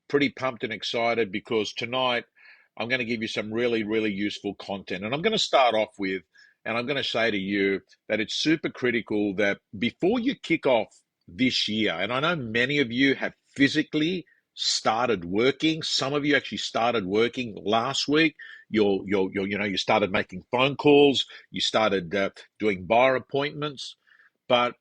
pretty pumped and excited because tonight I'm going to give you some really, really useful content. And I'm going to start off with, and I'm going to say to you that it's super critical that before you kick off this year, and I know many of you have physically started working. Some of you actually started working last week. You started making phone calls. You started doing bar appointments. But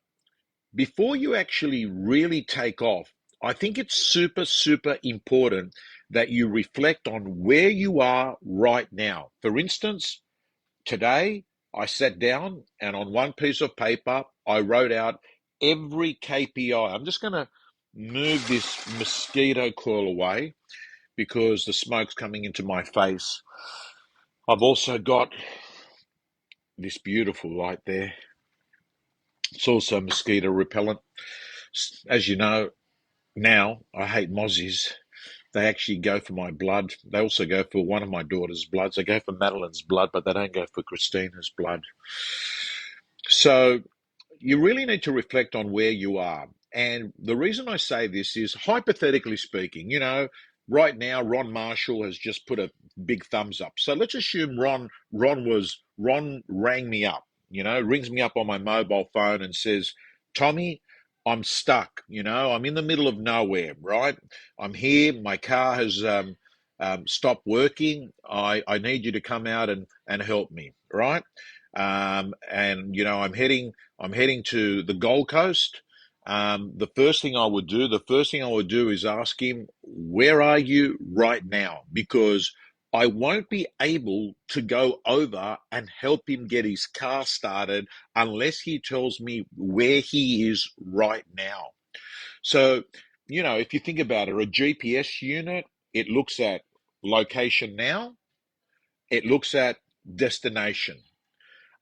before you actually really take off, I think it's super, super important that you reflect on where you are right now. For instance, today I sat down and on one piece of paper, I wrote out every KPI. I'm just going to move this mosquito coil away because the smoke's coming into my face. I've also got this beautiful light there. It's also mosquito repellent. As you know, now I hate mozzies. They actually go for my blood. They also go for one of my daughter's bloods. They go for Madeline's blood, but they don't go for Christina's blood. So you really need to reflect on where you are. And the reason I say this is, hypothetically speaking, right now Ron Marshall has just put a big thumbs up. So let's assume Ron rang me up, rings me up on my mobile phone and says, Tommy, I'm stuck, I'm in the middle of nowhere, right? I'm here, my car has stopped working. I need you to come out and help me, right? And I'm heading to the Gold Coast. The first thing I would do is ask him, where are you right now? Because I won't be able to go over and help him get his car started unless he tells me where he is right now. So, if you think about it, a GPS unit, it looks at location now, it looks at destination.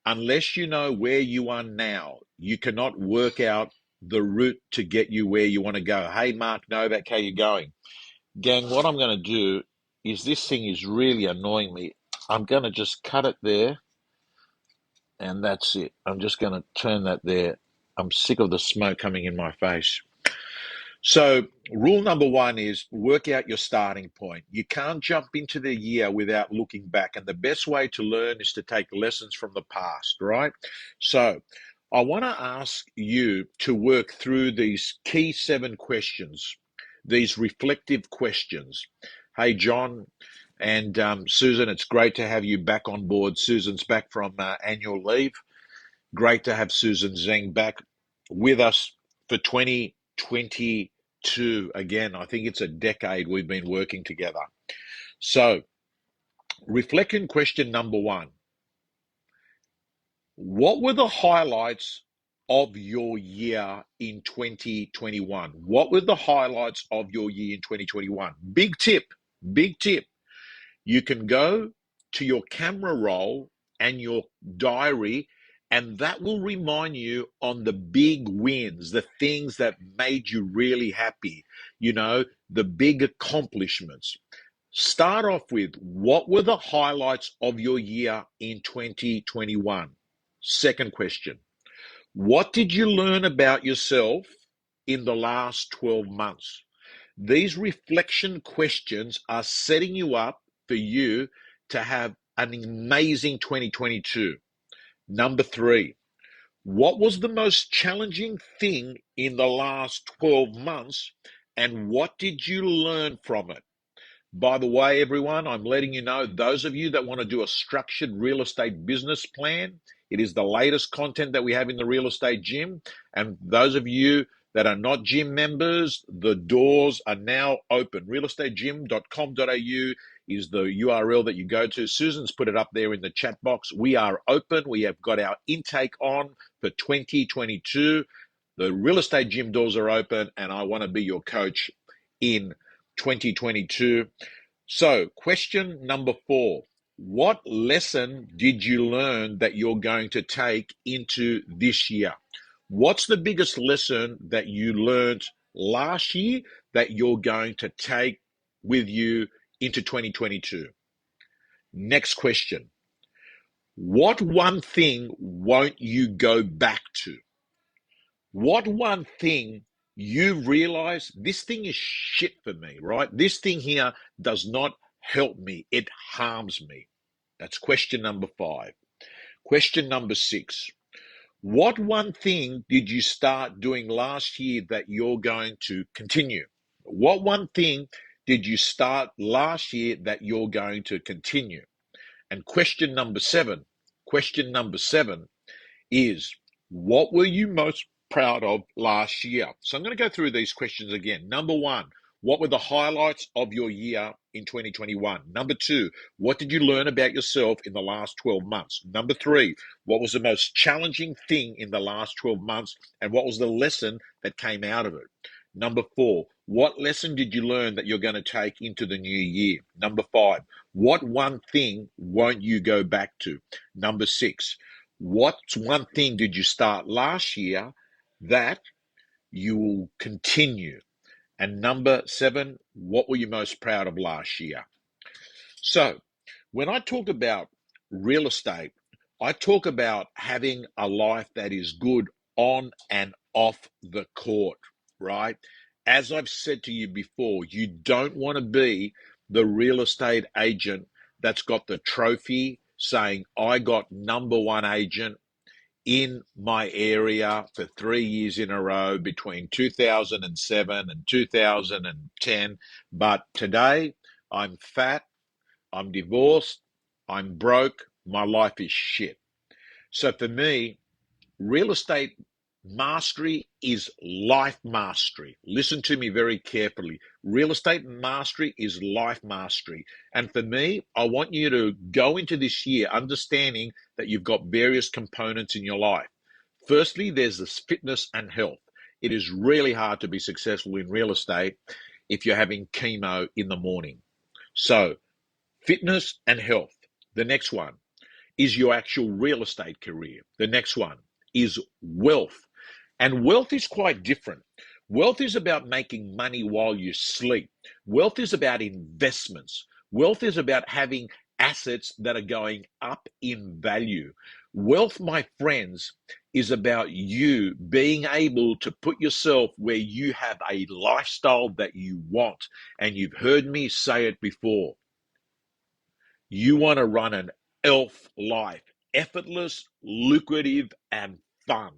Unless you know where you are now, you cannot work out the route to get you where you want to go. Hey, Mark Novak, how you going? Gang, what I'm going to do is, this thing is really annoying me. I'm going to just cut it there, and that's it. I'm just going to turn that there. I'm sick of the smoke coming in my face. So rule number one is work out your starting point. You can't jump into the year without looking back. And the best way to learn is to take lessons from the past, right? So I want to ask you to work through these key 7 questions, these reflective questions. Hey, John and Susan, it's great to have you back on board. Susan's back from annual leave. Great to have Susan Zeng back with us for 2022. Again, I think it's a decade we've been working together. So, reflection question number 1. What were the highlights of your year in 2021? What were the highlights of your year in 2021? Big tip, big tip. You can go to your camera roll and your diary, and that will remind you on the big wins, the things that made you really happy, the big accomplishments. Start off with, what were the highlights of your year in 2021? Second question, what did you learn about yourself in the last 12 months? These reflection questions are setting you up for you to have an amazing 2022. Number 3, what was the most challenging thing in the last 12 months and what did you learn from it? By the way, everyone, I'm letting you know, those of you that want to do a structured real estate business plan, it is the latest content that we have in the real estate gym. And those of you that are not gym members, the doors are now open. Realestategym.com.au is the URL that you go to. Susan's put it up there in the chat box. We are open. We have got our intake on for 2022. The real estate gym doors are open, and I want to be your coach in 2022. So, question number 4. What lesson did you learn that you're going to take into this year? What's the biggest lesson that you learned last year that you're going to take with you into 2022? Next question. What one thing won't you go back to? What one thing you realize this thing is shit for me, right? This thing here does not help me, it harms me. That's question number 5. Question number 6. What one thing did you start doing last year that you're going to continue? What one thing did you start last year that you're going to continue? And question number seven is, what were you most proud of last year? So I'm going to go through these questions again. Number 1, what were the highlights of your year in 2021? Number 2, what did you learn about yourself in the last 12 months? Number 3, what was the most challenging thing in the last 12 months and what was the lesson that came out of it? Number 4, what lesson did you learn that you're going to take into the new year? Number 5, what one thing won't you go back to? Number 6, what one thing did you start last year that you will continue? And number 7, what were you most proud of last year? So, when I talk about real estate, I talk about having a life that is good on and off the court, right? As I've said to you before, you don't want to be the real estate agent that's got the trophy saying, I got number one agent in my area for 3 years in a row between 2007 and 2010. But today I'm fat, I'm divorced, I'm broke, my life is shit. So for me, real estate mastery is life mastery. Listen to me very carefully. Real estate mastery is life mastery. And for me, I want you to go into this year understanding that you've got various components in your life. Firstly, there's this fitness and health. It is really hard to be successful in real estate if you're having chemo in the morning. So, fitness and health. The next one is your actual real estate career. The next one is wealth. And wealth is quite different. Wealth is about making money while you sleep. Wealth is about investments. Wealth is about having assets that are going up in value. Wealth, my friends, is about you being able to put yourself where you have a lifestyle that you want. And you've heard me say it before. You want to run an elf life, effortless, lucrative, and fun.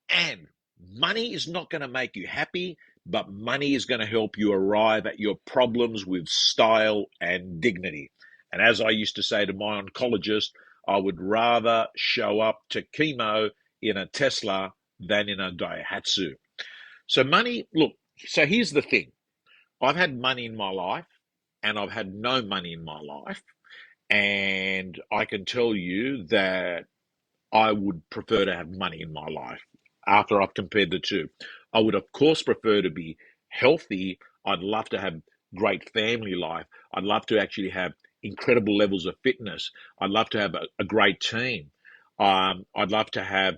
And money is not going to make you happy, but money is going to help you arrive at your problems with style and dignity. And as I used to say to my oncologist, I would rather show up to chemo in a Tesla than in a Daihatsu. So money, look, so here's the thing. I've had money in my life and I've had no money in my life. And I can tell you that I would prefer to have money in my life after I've compared the two. I would, of course, prefer to be healthy. I'd love to have great family life. I'd love to actually have incredible levels of fitness. I'd love to have a great team. I'd love to have,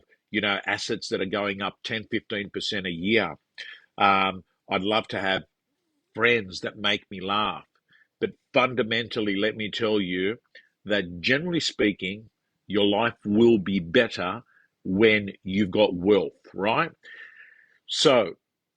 assets that are going up 10, 15% a year. I'd love to have friends that make me laugh. But fundamentally, let me tell you that generally speaking, your life will be better when you've got wealth, right? So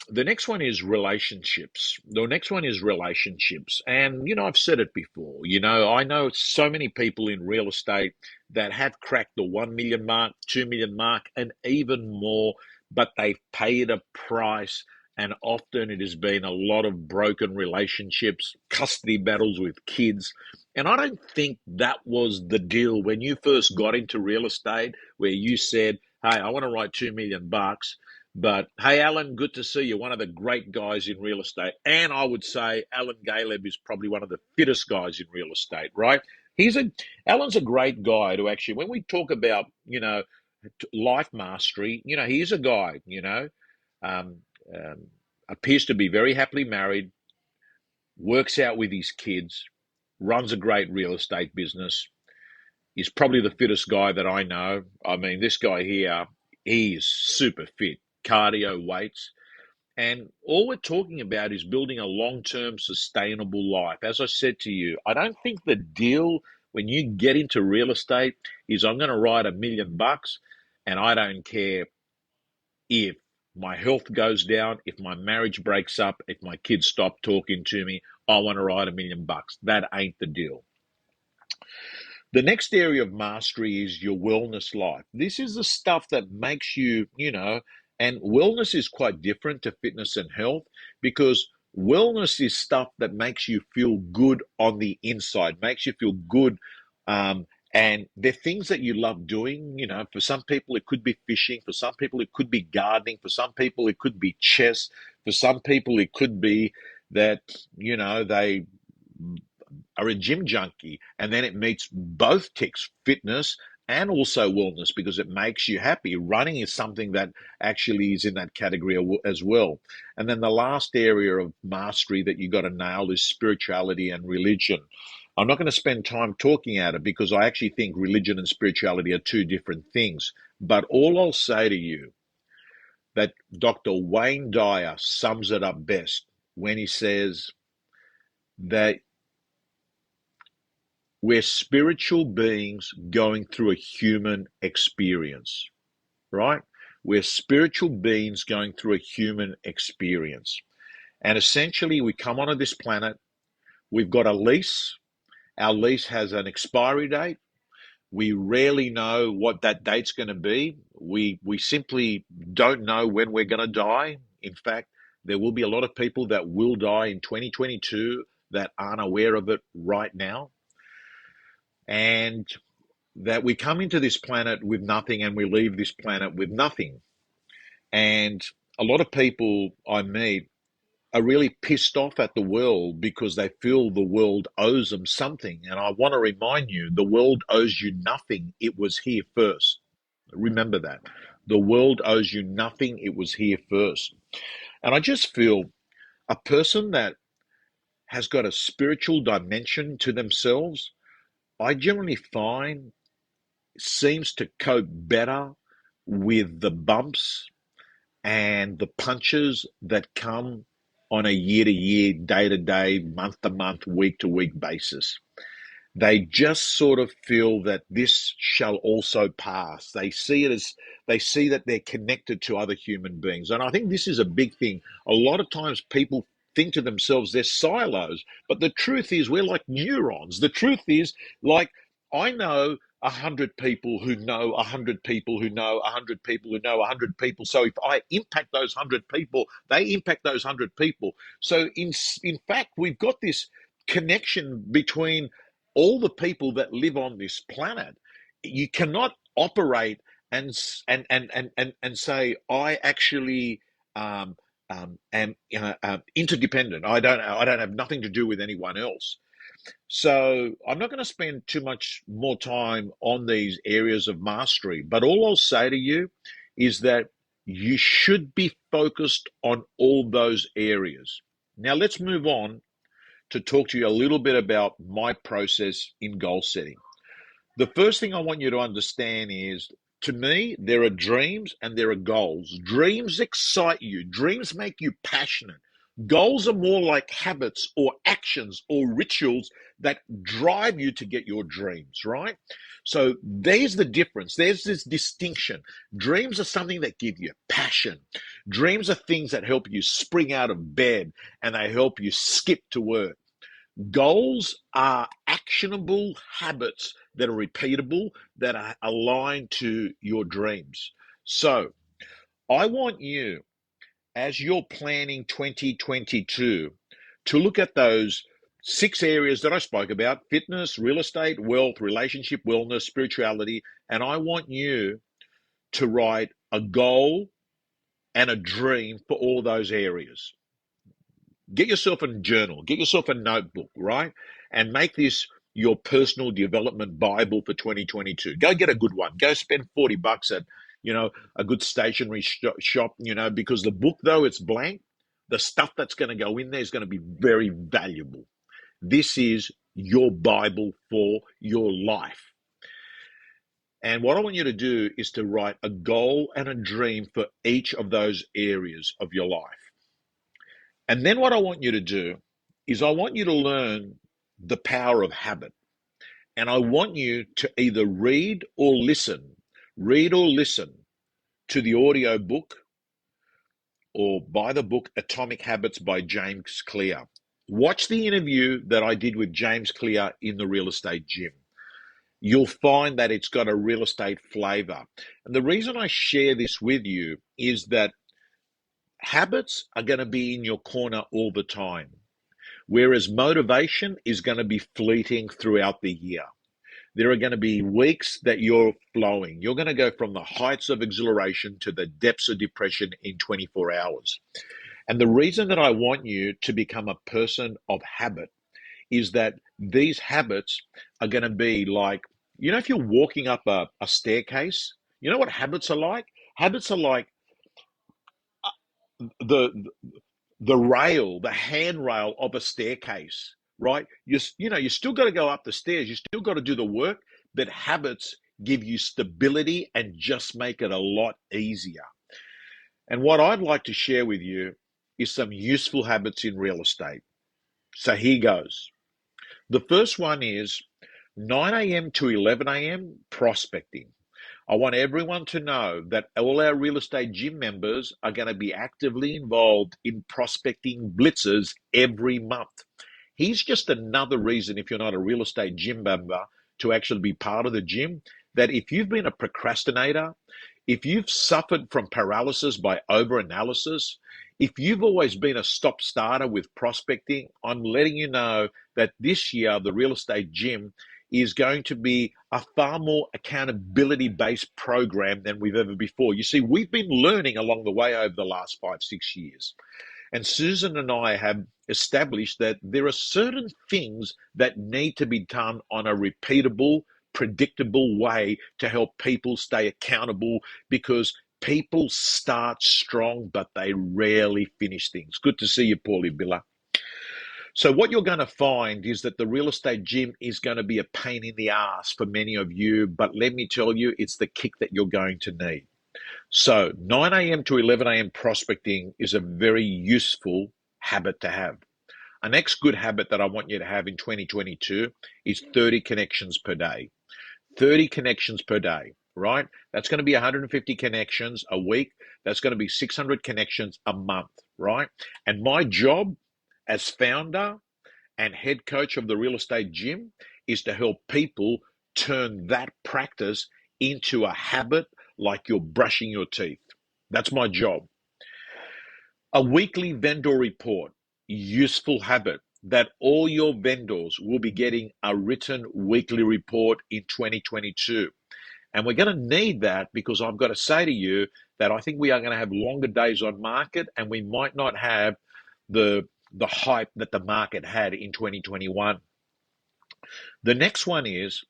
the next one is relationships. The next one is relationships. And, I've said it before, I know so many people in real estate that have cracked the 1 million mark, 2 million mark, and even more, but they've paid a price. And often it has been a lot of broken relationships, custody battles with kids. And I don't think that was the deal when you first got into real estate, where you said, hey, I want to write 2 million bucks. But hey, Alan, good to see you. One of the great guys in real estate. And I would say Alan Galeb is probably one of the fittest guys in real estate, right? Alan's a great guy to actually, when we talk about, life mastery, he's a guy, um, appears to be very happily married, works out with his kids, runs a great real estate business. He's probably the fittest guy that I know. I mean, this guy here, he is super fit, cardio, weights. And all we're talking about is building a long-term sustainable life. As I said to you, I don't think the deal when you get into real estate is I'm going to write $1 million and I don't care if my health goes down, if my marriage breaks up, if my kids stop talking to me, I want to write $1 million. That ain't the deal. The next area of mastery is your wellness life. This is the stuff that makes you, and wellness is quite different to fitness and health, because wellness is stuff that makes you feel good on the inside, makes you feel good. And they're things that you love doing. For some people, it could be fishing. For some people, it could be gardening. For some people, it could be chess. For some people, it could be that, they are a gym junkie, and then it meets both ticks, fitness and also wellness, because it makes you happy. Running is something that actually is in that category as well. And then the last area of mastery that you got to nail is spirituality and religion. I'm not going to spend time talking at it, because I actually think religion and spirituality are two different things. But all I'll say to you, that Dr. Wayne Dyer sums it up best when he says that we're spiritual beings going through a human experience, right? We're spiritual beings going through a human experience. And essentially, we come onto this planet, we've got a lease. Our lease has an expiry date. We rarely know what that date's going to be. We simply don't know when we're going to die. In fact, there will be a lot of people that will die in 2022 that aren't aware of it right now. And that we come into this planet with nothing and we leave this planet with nothing. And a lot of people I meet are really pissed off at the world because they feel the world owes them something. And I want to remind you, the world owes you nothing. It was here first. Remember that. The world owes you nothing. It was here first. And I just feel a person that has got a spiritual dimension to themselves, I generally find seems to cope better with the bumps and the punches that come on a year to year, day to day, month to month, week to week basis. They just sort of feel that this shall also pass. They see that they're connected to other human beings. And I think this is a big thing. A lot of times people think to themselves they're silos, but the truth is we're like neurons. The truth is, like, I know 100 people who know 100 people who know 100 people who know 100 people. So if I impact those 100 people, they impact those 100 people. So in fact, we've got this connection between all the people that live on this planet. You cannot operate and say I actually am interdependent. I don't have nothing to do with anyone else. So I'm not going to spend too much more time on these areas of mastery, but all I'll say to you is that you should be focused on all those areas. Now let's move on to talk to you a little bit about my process in goal setting. The first thing I want you to understand is, to me, there are dreams and there are goals. Dreams excite you. Dreams make you passionate. Goals are more like habits or actions or rituals that drive you to get your dreams, right? So there's the difference. There's this distinction. Dreams are something that give you passion. Dreams are things that help you spring out of bed and they help you skip to work. Goals are actionable habits that are repeatable, that are aligned to your dreams. So I want you, as you're planning 2022, to look at those 6 areas that I spoke about: fitness, real estate, wealth, relationship, wellness, spirituality. And I want you to write a goal and a dream for all those areas. Get yourself a journal, get yourself a notebook, right? And make this your personal development Bible for 2022. Go get a good one. Go spend $40 at, a good stationery shop, because the book, though it's blank, the stuff that's going to go in there is going to be very valuable. This is your Bible for your life. And what I want you to do is to write a goal and a dream for each of those areas of your life. And then what I want you to do is I want you to learn the power of habit. And I want you to either read or listen to the audio book or buy the book Atomic Habits by James Clear. Watch the interview that I did with James Clear in the real estate gym. You'll find that it's got a real estate flavor. And the reason I share this with you is that habits are going to be in your corner all the time, whereas motivation is going to be fleeting throughout the year. There are going to be weeks that you're flowing. You're going to go from the heights of exhilaration to the depths of depression in 24 hours. And the reason that I want you to become a person of habit is that these habits are going to be like, if you're walking up a staircase, you know what habits are like? Habits are like the the handrail of a staircase, right? You still got to go up the stairs. You still got to do the work, but habits give you stability and just make it a lot easier. And what I'd like to share with you is some useful habits in real estate. So here goes. The first one is 9 a.m. to 11 a.m. prospecting. I want everyone to know that all our real estate gym members are going to be actively involved in prospecting blitzes every month. Here's just another reason, if you're not a real estate gym member, to actually be part of the gym, that if you've been a procrastinator, if you've suffered from paralysis by overanalysis, if you've always been a stop starter with prospecting, I'm letting you know that this year the real estate gym is going to be a far more accountability-based program than we've ever before. You see, we've been learning along the way over the last 5-6 years. And Susan and I have established that there are certain things that need to be done on a repeatable, predictable way to help people stay accountable, because people start strong, but they rarely finish things. Good to see you, Paulie Biller. So what you're going to find is that the real estate gym is going to be a pain in the ass for many of you, but let me tell you, it's the kick that you're going to need. So 9 a.m. to 11 a.m. prospecting is a very useful habit to have. A next good habit that I want you to have in 2022 is 30 connections per day. 30 connections per day, right? That's going to be 150 connections a week. That's going to be 600 connections a month, right? And my job as founder and head coach of the real estate gym is to help people turn that practice into a habit like you're brushing your teeth. That's my job. A weekly vendor report, useful habit that all your vendors will be getting a written weekly report in 2022. And we're going to need that, because I've got to say to you that I think we are going to have longer days on market, and we might not have the hype that the market had in 2021. The next one is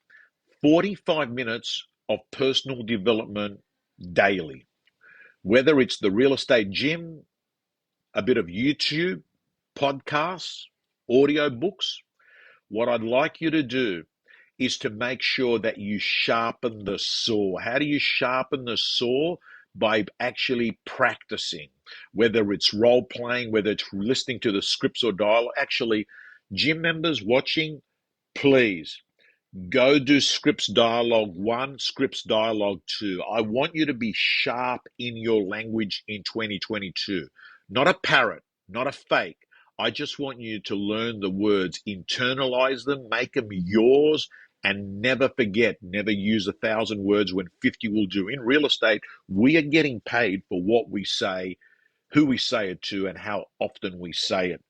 45 minutes of personal development daily, whether it's the real estate gym, a bit of YouTube, podcasts, audio books. What I'd like you to do is to make sure that you sharpen the saw. How do you sharpen the saw? By actually practicing, whether it's role playing, whether it's listening to the scripts or dialogue. Actually, gym members watching, please go do scripts dialogue 1, scripts dialogue 2. I want you to be sharp in your language in 2022. Not a parrot, not a fake. I just want you to learn the words, internalize them, make them yours, and never forget, never use 1,000 words when 50 will do. In real estate, we are getting paid for what we say, who we say it to, and how often we say it.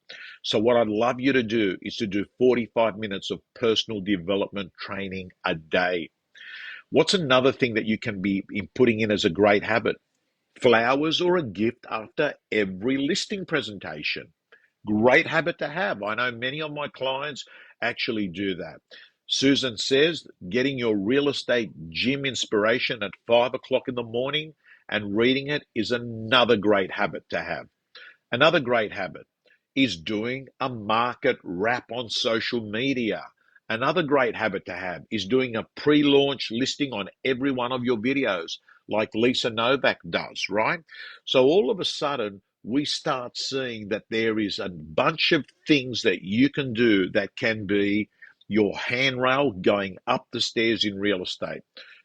So what I'd love you to do is to do 45 minutes of personal development training a day. What's another thing that you can be putting in as a great habit? Flowers or a gift after every listing presentation. Great habit to have. I know many of my clients actually do that. Susan says getting your real estate gym inspiration at 5 o'clock in the morning and reading it is another great habit to have. Another great habit is doing a market wrap on social media. Another great habit to have is doing a pre-launch listing on every one of your videos, like Lisa Novak does, right? So all of a sudden, we start seeing that there is a bunch of things that you can do that can be your handrail going up the stairs in real estate.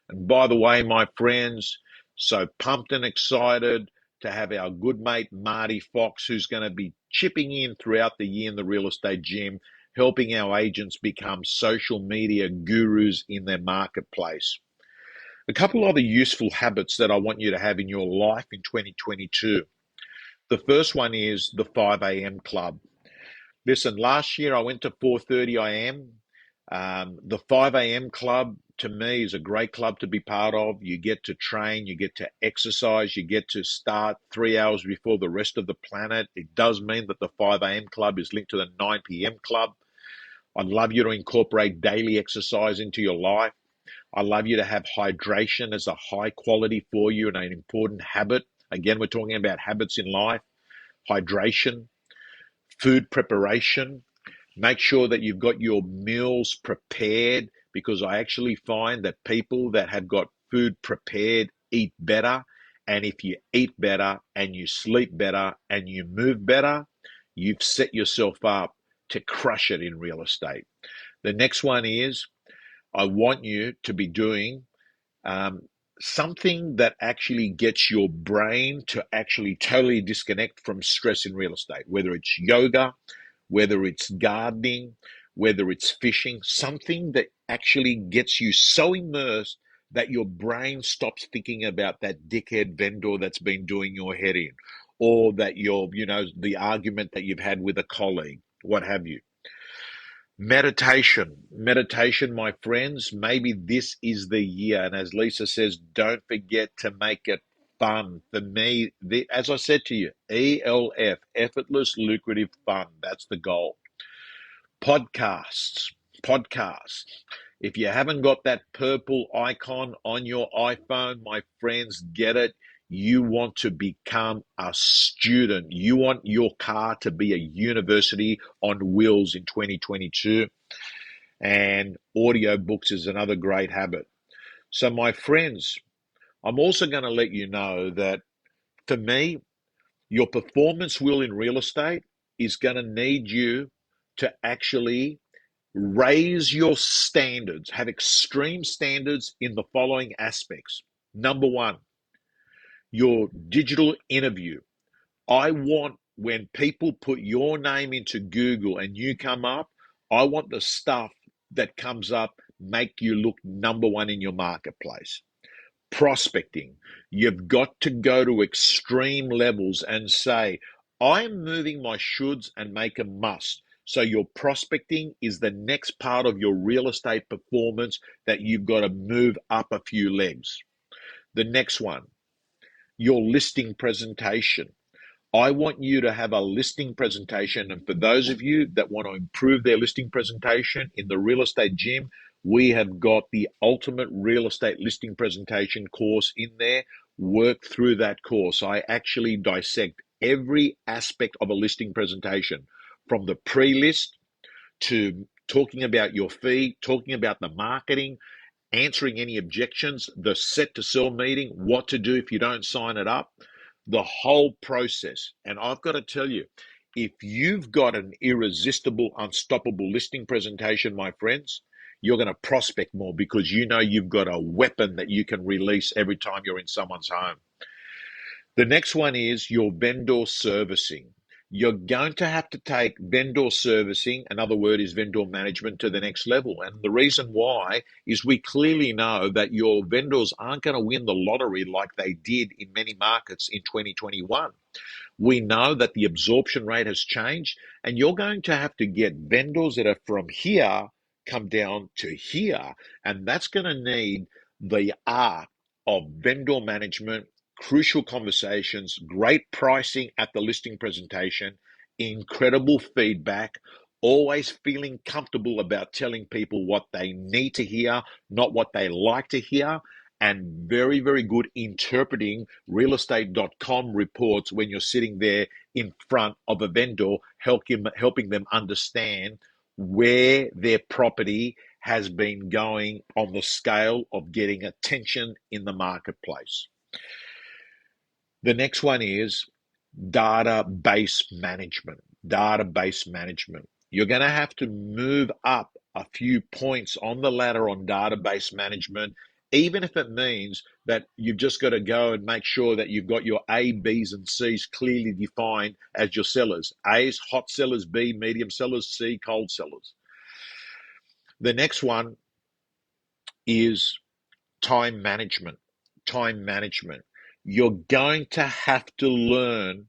And by the way, my friends, so pumped and excited to have our good mate Marty Fox, who's going to be chipping in throughout the year in the real estate gym, helping our agents become social media gurus in their marketplace. A couple other useful habits that I want you to have in your life in 2022. The first one is the 5 a.m. club. Listen, last year I went to 4:30 a.m. The 5 a.m. club to me is a great club to be part of. You get to train, you get to exercise, you get to start 3 hours before the rest of the planet. It does mean that the 5 a.m. club is linked to the 9 p.m. club. I'd love you to incorporate daily exercise into your life. I love you to have hydration as a high quality for you and an important habit. Again, we're talking about habits in life. Hydration, food preparation. Make sure that you've got your meals prepared, because I actually find that people that have got food prepared eat better. And if you eat better and you sleep better and you move better, you've set yourself up to crush it in real estate. The next one is I want you to be doing something that actually gets your brain to actually totally disconnect from stress in real estate, whether it's yoga, whether it's gardening, whether it's fishing, something that actually gets you so immersed that your brain stops thinking about that dickhead vendor that's been doing your head in, or that the argument that you've had with a colleague, what have you. Meditation, my friends, maybe this is the year. And as Lisa says, don't forget to make it fun. For me, as I said to you, ELF, effortless, lucrative fun. That's the goal. Podcasts, podcasts. If you haven't got that purple icon on your iPhone, my friends, get it. You want to become a student. You want your car to be a university on wheels in 2022. And audiobooks is another great habit. So, my friends, I'm also going to let you know that for me, your performance wheel in real estate is going to need you to actually raise your standards, have extreme standards in the following aspects. Number one, your digital interview. I want when people put your name into Google and you come up, I want the stuff that comes up make you look number one in your marketplace. Prospecting. You've got to go to extreme levels and say, I'm moving my shoulds and make a must. So your prospecting is the next part of your real estate performance that you've got to move up a few legs. The next one, your listing presentation. I want you to have a listing presentation. And for those of you that want to improve their listing presentation in the real estate gym, we have got the ultimate real estate listing presentation course in there. Work through that course. I actually dissect every aspect of a listing presentation, from the pre-list to talking about your fee, talking about the marketing, answering any objections, the set to sell meeting, what to do if you don't sign it up, the whole process. And I've got to tell you, if you've got an irresistible, unstoppable listing presentation, my friends, you're going to prospect more because you know you've got a weapon that you can release every time you're in someone's home. The next one is your vendor servicing. You're going to have to take vendor servicing, another word is vendor management, to the next level. And the reason why is we clearly know that your vendors aren't going to win the lottery like they did in many markets in 2021. We know that the absorption rate has changed, and you're going to have to get vendors that are from here come down to here. And that's going to need the art of vendor management, crucial conversations, great pricing at the listing presentation, incredible feedback, always feeling comfortable about telling people what they need to hear, not what they like to hear, and very, very good interpreting realestate.com reports when you're sitting there in front of a vendor, helping them understand where their property has been going on the scale of getting attention in the marketplace. The next one is database management. Database management. You're going to have to move up a few points on the ladder on database management, even if it means that you've just got to go and make sure that you've got your A, B's, and C's clearly defined as your sellers. A's, hot sellers; B, medium sellers; C, cold sellers. The next one is time management. Time management. You're going to have to learn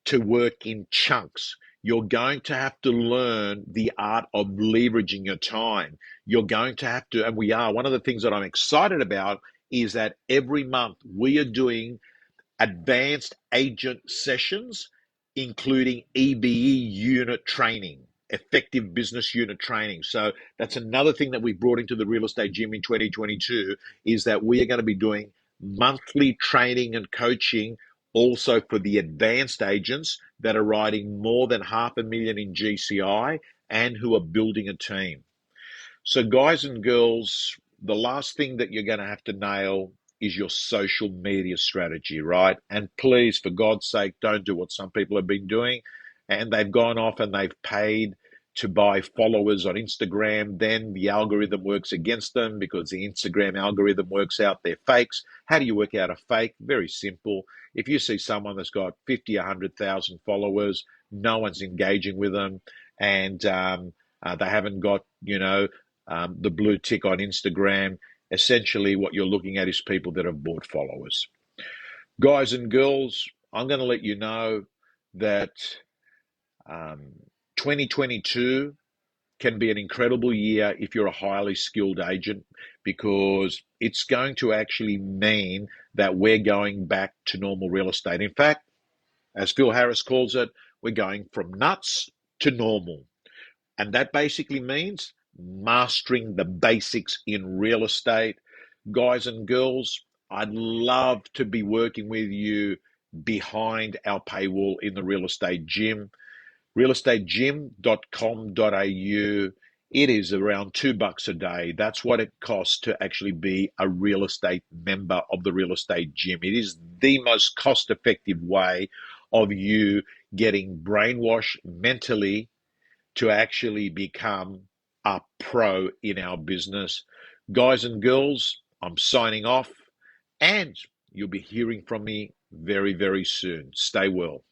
to work in chunks. You're going to have to learn the art of leveraging your time. You're going to have to, and we are, one of the things that I'm excited about is that every month we are doing advanced agent sessions, including EBE unit training, effective business unit training. So that's another thing that we brought into the real estate gym in 2022 is that we are going to be doing monthly training and coaching also for the advanced agents that are writing more than 500,000 in GCI and who are building a team. So, guys and girls, the last thing that you're going to have to nail is your social media strategy, right? And please, for God's sake, don't do what some people have been doing. And they've gone off and they've paid to buy followers on Instagram. Then the algorithm works against them because the Instagram algorithm works out their fakes. How do you work out a fake? Very simple. If you see someone that's got 50, 100,000 followers, no one's engaging with them, and they haven't got, the blue tick on Instagram. Essentially, what you're looking at is people that have bought followers. Guys and girls, I'm going to let you know that 2022 can be an incredible year if you're a highly skilled agent, because it's going to actually mean that we're going back to normal real estate. In fact, as Phil Harris calls it, we're going from nuts to normal. And that basically means mastering the basics in real estate. Guys and girls, I'd love to be working with you behind our paywall in the real estate gym. Realestategym.com.au. It is around $2 a day. That's what it costs to actually be a real estate member of the real estate gym. It is the most cost-effective way of you getting brainwashed mentally to actually become a pro in our business. Guys and girls, I'm signing off, and you'll be hearing from me very, very soon. Stay well.